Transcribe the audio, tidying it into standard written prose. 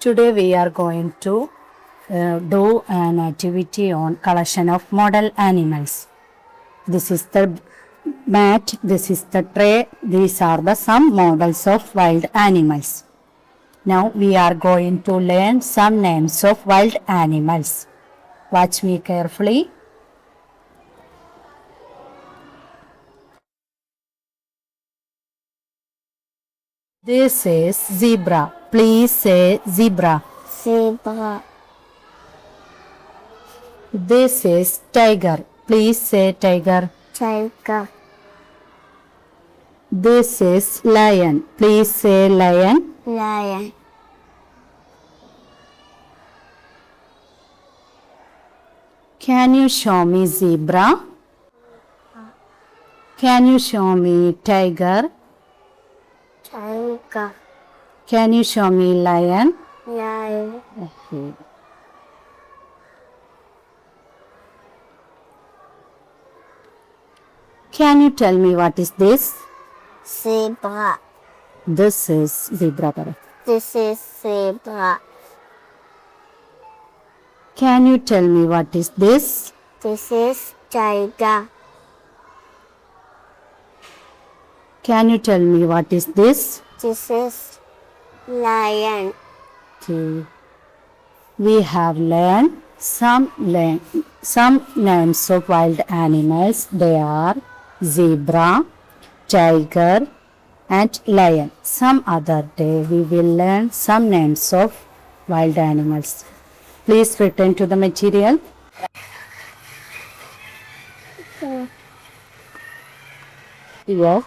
Today we are going to do an activity on collection of model animals. This is the mat, this is the tray, these are the some models of wild animals. Now we are going to learn some names of wild animals. Watch me carefully. This is zebra. Please say zebra. Zebra, This is tiger. Please say tiger. tiger, This is lion. Please say lion. lion, Can you show me zebra? Can you show me tiger? tiger, Can you show me lion? lion, Okay. Can you tell me what is this? zebra. This is zebra. This is zebra. Can you tell me what is this? This is tiger. Can you tell me what is this? This is lion. Okay. We have learned some names of wild animals. They are zebra, tiger, and lion. Some other day we will learn some names of wild animals. Please return to the material. Yes.